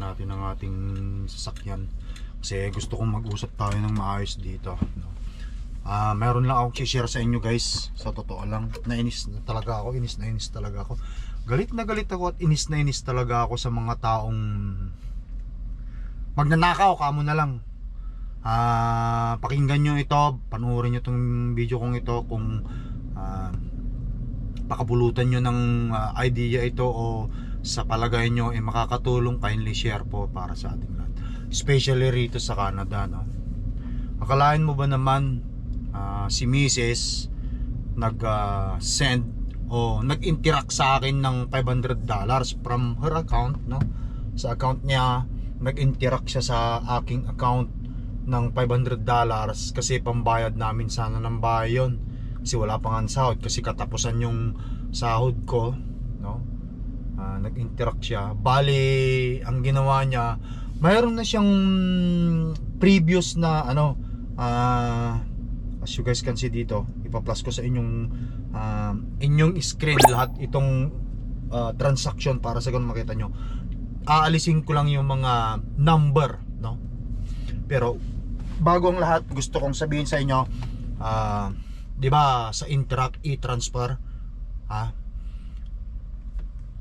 natin ang ating sasakyan kasi gusto kong mag-usap tayo ng maayos dito, no? Meron lang akong i-share sa inyo guys. Sa totoo lang, nainis na talaga ako. Inis talaga ako. Galit na galit ako at inis na inis talaga ako sa mga taong magnanakaw. Kamo na lang. Pakinggan nyo ito, panoorin nyo itong video kong ito kung pakabulutan nyo ng idea ito o sa palagay nyo makakatulong. Kindly share po para sa ating lahat, especially rito sa Canada, no? Akalain mo ba naman si Mrs. nag-send o nag-interact sa akin ng $500 from her account, no? Sa account niya, nag-interact siya sa aking account ng $500 kasi pambayad namin sana ng bahay yun, kasi wala pang sahod, kasi katapusan yung sahod ko, no? Nag-interact siya. Bali, ang ginawa niya, mayroon na siyang previous na as you guys can see dito, ipa-plus ko sa inyong screen lahat itong transaction para sa ganun makita nyo. Aalisin ko lang yung mga number, no? Pero bago ang lahat, gusto kong sabihin sa inyo, di ba sa Interac e-transfer,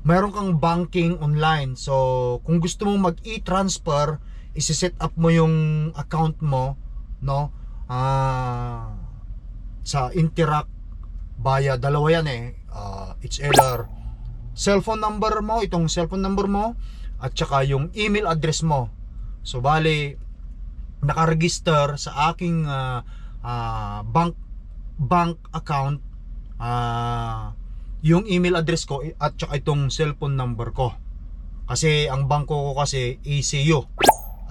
mayroon kang banking online. So kung gusto mong mag e-transfer, isi-set up mo yung account mo, no? Sa Interac via dalawa yan it's either cellphone number mo, itong cellphone number mo, at saka yung email address mo. So bali, nakaregister sa aking bank account yung email address ko at saka itong cellphone number ko, kasi ang bangko ko kasi ECU,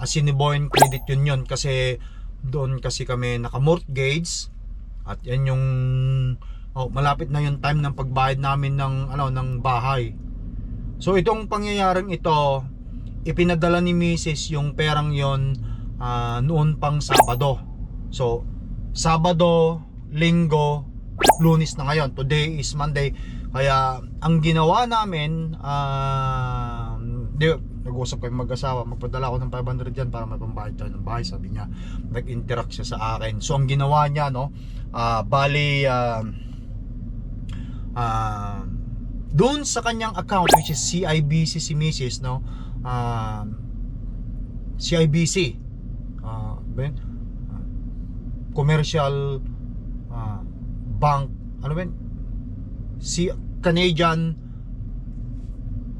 Assiniboine Credit Union, kasi doon kasi kami naka-mortgage at yan yung malapit na yung time ng pagbayad namin ng bahay. So itong pangyayaring ito, ipinadala ni Mrs. yung perang yon noon pang Sabado. So Sabado, Linggo, Lunes na ngayon. Today is Monday. Kaya ang ginawa namin, nag-usap kami mag-asawa, magpadala ako ng 500 dyan para may pambayad tayo ng bahay, sabi niya. Nag-interact siya sa akin. So ang ginawa niya, no, bali doon sa kanyang account, which is CIBC si Mrs., no, CIBC, commercial bank, si Canadian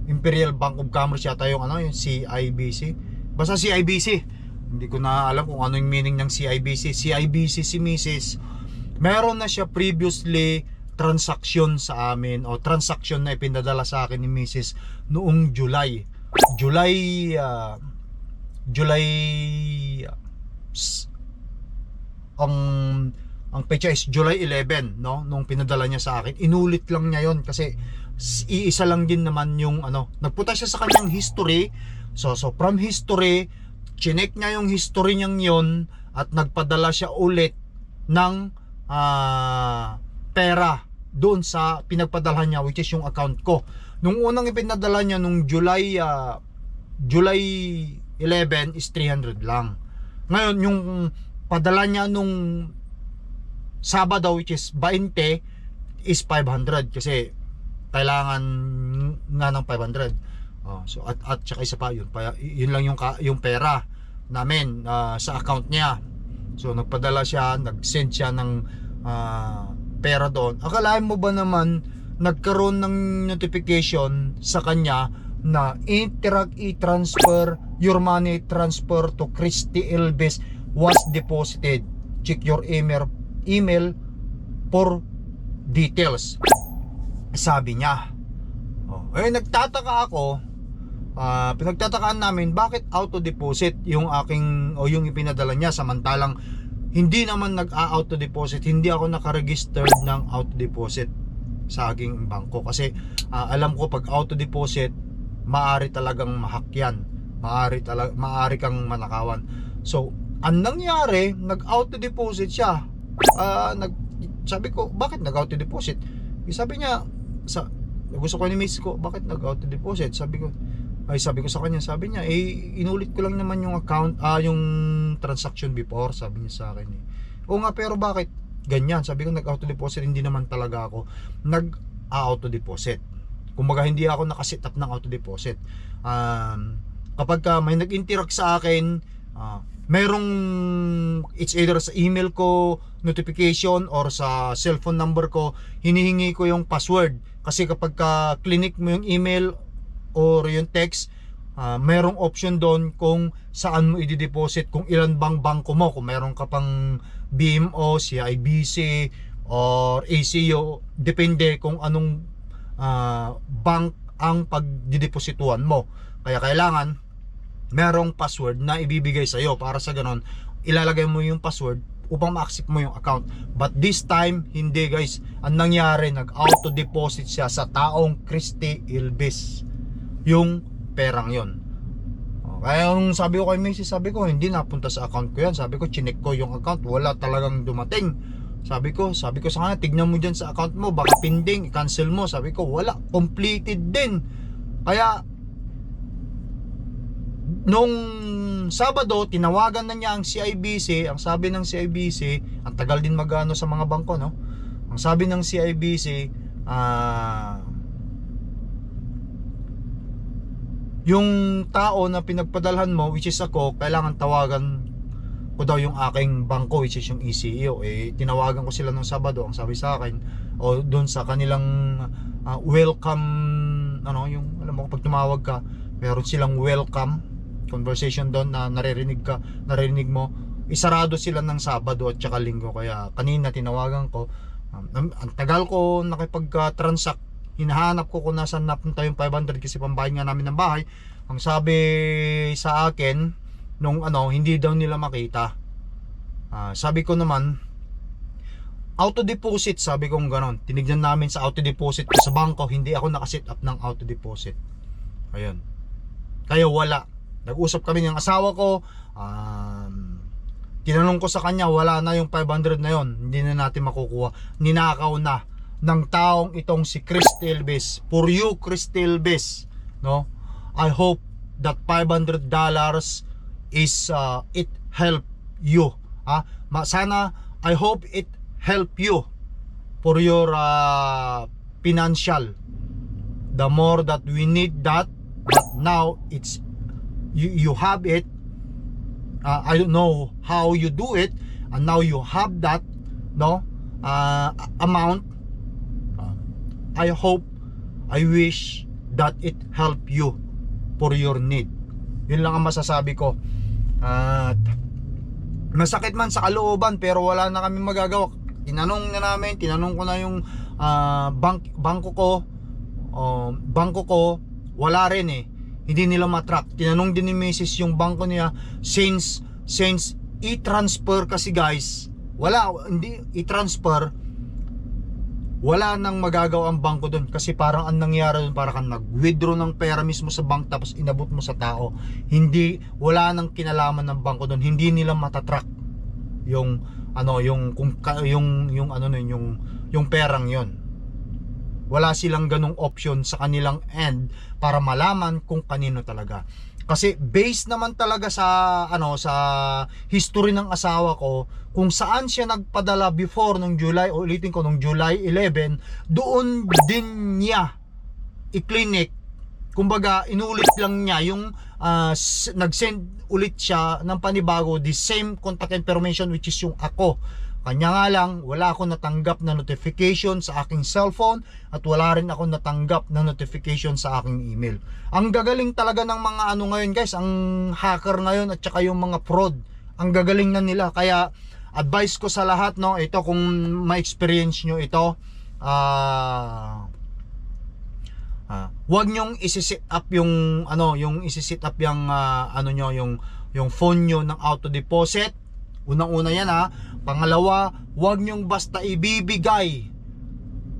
Imperial Bank of Commerce yata yung yung CIBC, basta CIBC, hindi ko na alam kung ano yung meaning ng CIBC. CIBC si Mrs. Meron na siya previously transaction sa amin, o transaction na ipinadala sa akin ni Mrs. noong July ang petsa is July 11, no, nung pinadala niya sa akin. Inulit lang niya yon kasi iisa lang din naman yung nagpunta siya sa kanyang history. So from history, chinek niya yung history niyang yon at nagpadala siya ulit ng pera doon sa pinagpadalhan niya, which is yung account ko. Nung unang ipinadala niya nung July 11 is 300 lang. Ngayon yung padala niya nung Sabado, which is 20, is 500 kasi kailangan nga ng 500. So at saka isa pa yun lang yung pera namin sa account niya. So nagpadala siya, nag-send siya ng pera doon. Akalain mo ba naman nagkaroon ng notification sa kanya na Interac e-transfer, your money transfer to Christy Elvis was deposited, check your email for details, sabi niya. Nagtataka ako, pinagtatakaan namin bakit auto deposit yung yung ipinadala niya, samantalang hindi naman nag-auto deposit. Hindi ako nakaregistered ng auto deposit sa aking bangko kasi alam ko pag auto deposit maaari talagang mahack yan, maaari kang manakawan. So ang nangyari, nag-auto deposit siya. Sabi ko, bakit nag-auto deposit? Sabi niya, gusto ko ni miss ko, bakit nag-auto deposit? Sabi ko, Ay sabi ko sa kanya, sabi niya, inulit ko lang naman yung account, yung transaction before, sabi niya sa akin eh. O nga, pero bakit ganyan? Sabi ko, nag-auto deposit, hindi naman talaga ako nag-auto deposit. Kumbaga hindi ako nakaset up ng auto deposit. Kapag may nag-interact sa akin, merong, it's either sa email ko notification or sa cellphone number ko, hinihingi ko yung password. Kasi kapag clinic mo yung email or yung text, merong option doon kung saan mo i-deposit, kung ilan bang bangko mo, kung meron ka pang BMO, CIBC or ACO, depende kung anong bank ang pagdideposituan mo. Kaya kailangan merong password na ibibigay sa iyo, para sa ganon ilalagay mo yung password upang ma-accept mo yung account. But this time hindi guys, ang nangyari, nag-auto deposit siya sa taong Christy Ilbis yung perang yon. Kaya yung sabi ko kay Mrs., sabi ko hindi napunta sa account ko yan. Sabi ko chinek ko yung account, wala talagang dumating. Sabi ko sa kanya, tignan mo dyan sa account mo, baka pending, i-cancel mo. Sabi ko wala, completed din. Kaya nung Sabado, tinawagan na niya ang CIBC. Ang sabi ng CIBC, ang tagal din magano sa mga bangko, no? Ang sabi ng CIBC, yung tao na pinagpadalhan mo, which is ako, kailangan tawagan ko daw yung aking bangko, which is yung ECO. Tinawagan ko sila nung Sabado. Ang sabi sa akin, o doon sa kanilang welcome, yung alam mo, pag tumawag ka, meron silang welcome conversation doon na narinig mo, isarado sila ng Sabado at saka Linggo. Kaya kanina tinawagan ko, ang tagal ko nakipag-transact, hinahanap ko kung nasaan napunta yung 500 kasi pambayad nga namin ng bahay. Ang sabi sa akin nung hindi daw nila makita. Sabi ko naman, auto deposit, sabi ko ganon. Tinignan namin sa auto deposit ko sa bangko, hindi ako nakaset up ng auto deposit. Ayun, kaya wala. Nag-usap kami ng asawa ko, tinanong ko sa kanya, wala na yung 500 na yon, hindi na natin makukuha, ninakaw na ng taong itong si Christy Ilbis. For you, Christy Ilbis, no? I hope that $500 is it help you. Sana, I hope it help you for your financial. The more that we need that, but now it's you have it. I don't know how you do it, and now you have that, no, amount. I hope, I wish that it help you for your need. Yun lang ang masasabi ko. At masakit man sa kalooban, pero wala na kami magagawa. Tinanong ko na yung bangko ko, wala rin eh. Hindi nila matrack. Tinanong din ni Mrs. yung bangko niya, since i-transfer kasi guys, hindi i-transfer, wala nang magagawa ang bangko doon. Kasi parang ang nangyari doon, parang kang nag-withdraw ng pera mismo sa bank tapos inabot mo sa tao. Wala nang kinalaman ng bangko doon. Hindi nila matatrack yung perang yon. Wala silang ganung option sa kanilang end para malaman kung kanino talaga. Kasi based naman talaga sa history ng asawa ko, kung saan siya nagpadala before nung July, ulitin ko, nung July 11, doon din niya i-clinic. Kumbaga inulit lang niya yung nag-send ulit siya ng panibago, the same contact information, which is yung ako. Kanya nga lang, wala ako natanggap na notification sa aking cellphone at wala rin ako natanggap na notification sa aking email. Ang gagaling talaga ng mga ngayon guys, ang hacker ngayon at saka yung mga fraud, ang gagaling na nila. Kaya advice ko sa lahat, no, ito kung ma-experience nyo ito, wag nyong isi-set up yung isi-set up yung yung phone nyo ng auto deposit. Unang-una yan Pangalawa, huwag nyong basta ibibigay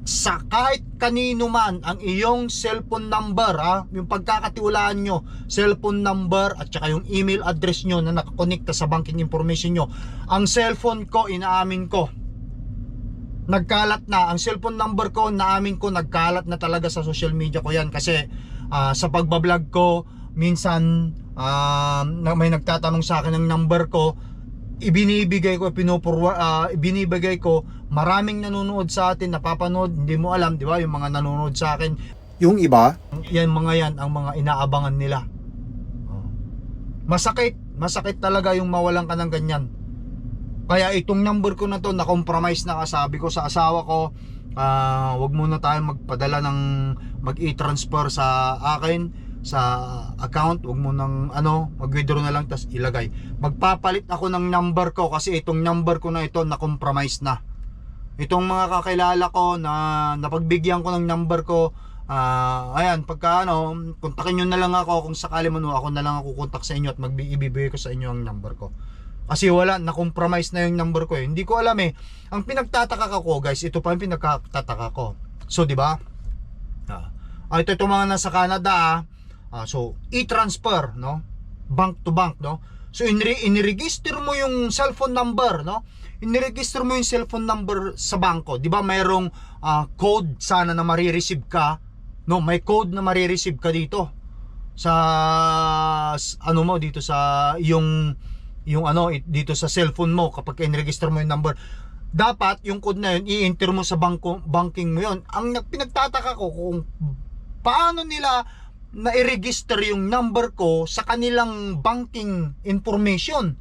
sa kahit kanino man ang iyong cellphone number, yung pagkakatiwalaan nyo, cellphone number at saka yung email address nyo na nakakonekta sa banking information nyo. Ang cellphone ko, inaamin ko, nagkalat na ang cellphone number ko, naamin ko nagkalat na talaga sa social media ko yan kasi sa pagbablog ko minsan may nagtatanong sa akin ng number ko, ibinibigay ko, ibinibigay ko, maraming nanonood sa atin, napapanood, hindi mo alam, di ba, yung mga nanonood sa akin, yung iba, yan ang mga inaabangan nila. Masakit talaga yung mawalan ka ng ganyan. Kaya itong number ko na to, na-compromise na, kasabi ko sa asawa ko, wag muna tayong magpadala ng mag-i-transfer sa akin sa account, wag mo nang mag-withdraw na lang tas ilagay. Magpapalit ako ng number ko kasi itong number ko na ito na-compromise na. Itong mga kakilala ko na napagbigyan ko ng number ko, ayan, pagka kontakin nyo na lang ako kung sakali man ako na lang ako kontak sa inyo at ibibigay ko sa inyo ang number ko. Kasi wala, na-compromise na yung number ko eh. Hindi ko alam eh. Ang pinagtataka ko, guys, ito pa yung pinagtataka ko. So, di ba? Ito itong mga nasa Canada, so, e-transfer, no? Bank to bank, no? So, iniregister mo yung cellphone number, no? Iniregister mo yung cellphone number sa bangko. Di ba mayroong code sana na marireceive ka, no? May code na marireceive ka dito sa mo dito sa dito sa cellphone mo kapag in-register mo yung number. Dapat yung code na yun i-enter mo sa banking mo yun. Ang pinagtataka ko kung paano nila na-register yung number ko sa kanilang banking information.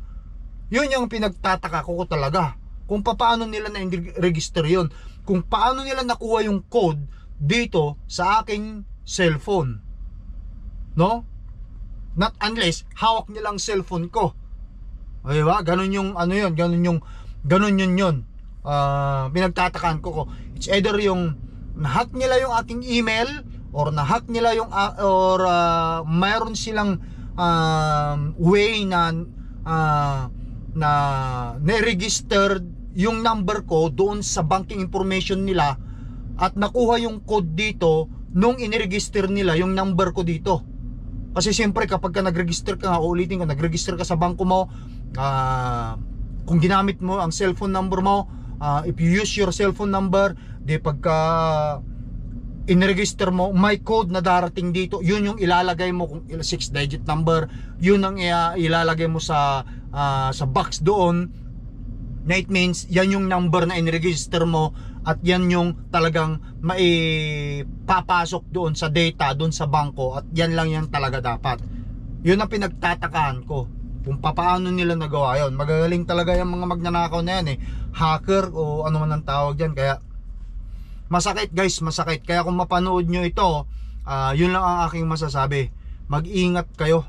Yun yung pinagtataka ko talaga. Kung paano nila na-register yun. Kung paano nila nakuha yung code dito sa aking cellphone. No? Not unless hawak nila ang cellphone ko. Okay ba? Ganun yung ganun yun. Pinagtatakaan ko. It's either yung nahack nila yung aking email or nahack nila yung mayroon silang way na na-register yung number ko doon sa banking information nila at nakuha yung code dito nung iniregister nila yung number ko dito. Kasi siyempre kapag ka nag-register ka, ulitin ko, nag-register ka sa bangko mo, kung ginamit mo ang cellphone number mo, if you use your cellphone number, di pagka in-register mo, may code na darating dito, yun yung ilalagay mo, kung 6-digit number, yun ang ilalagay mo sa box doon, na it means yan yung number na in-register mo at yan yung talagang maipapasok doon sa data, doon sa bangko, at yan lang yan talaga dapat. Yun ang pinagtatakaan ko kung paano nila nagawa yun. Magagaling talaga yung mga magnanakaw na yan eh, hacker o ano man ang tawag dyan. Kaya masakit guys, masakit. Kaya kung mapanood nyo ito, yun lang ang aking masasabi, mag-ingat kayo.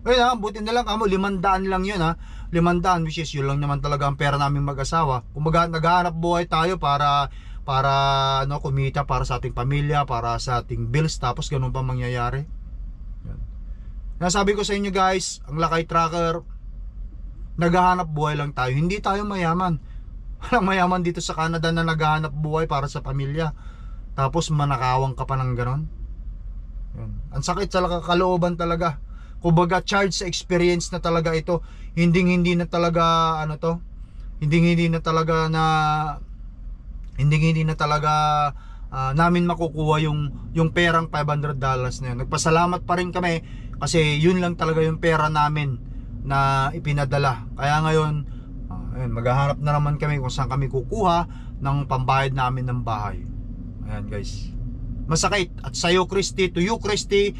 Kaya buti na lang kamo, 500 lang yun 500, which is yun lang naman talaga ang pera namin mag-asawa. Kung naghahanap buhay tayo para kumita para sa ating pamilya, para sa ating bills, tapos ganun pa mangyayari. Nasabi ko sa inyo guys, ang Lakay Tracker, naghahanap buhay lang tayo, hindi tayo mayaman. Walang mayaman dito sa Canada na naghahanap buhay para sa pamilya, tapos manakawang ka pa ng ganon. Ang sakit sa kalooban talaga. Kumbaga charge sa experience na talaga ito. Hindi na talaga hindi na talaga namin makukuha yung perang $500 na yun. Nagpasalamat pa rin kami kasi yun lang talaga yung pera namin na ipinadala. Kaya ngayon maghahanap na naman kami kung saan kami kukuha ng pambayad namin ng bahay. Ayan guys, masakit. At sa iyo Christy, to you Christy,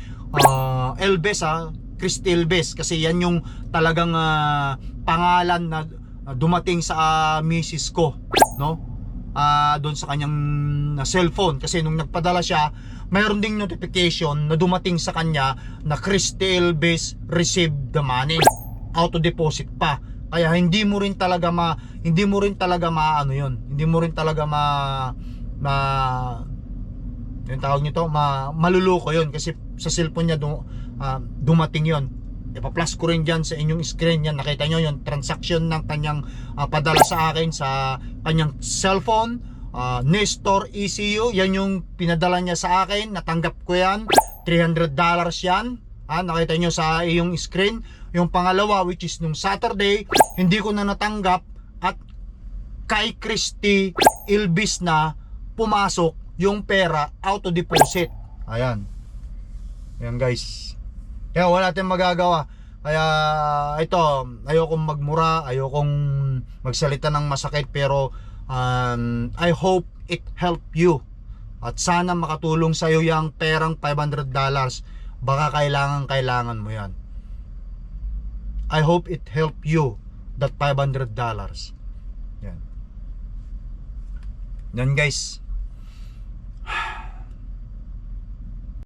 Elbes Christy Elbes, kasi yan yung talagang pangalan na dumating sa misis ko, no? Doon sa kanyang cellphone, kasi nung nagpadala siya, mayroon ding notification na dumating sa kanya na Christy Elbes received the money, auto deposit pa. Kaya hindi mo rin talaga yung tawag nito, maluluko yun, kasi sa cellphone niya dumating yon. Ipa-plus ko rin dyan sa inyong screen yan. Nakita nyo yung transaction ng kanyang padala sa akin sa kanyang cellphone, Nestor ECU. Yan yung pinadala niya sa akin, natanggap ko yan, $300 yan. Nakita nyo sa iyong screen. Yung pangalawa, which is nung Saturday, hindi ko na natanggap at kay Christy Ilbis na pumasok yung pera auto deposit. Ayan. Ayan guys. Kaya wala tayong magagawa. Kaya ito, ayokong magmura, ayokong magsalita ng masakit, pero I hope it help you. At sana makatulong sa iyo yung perang $500. Baka kailangan mo yan. I hope it help you, that $500. Yan. Yan guys.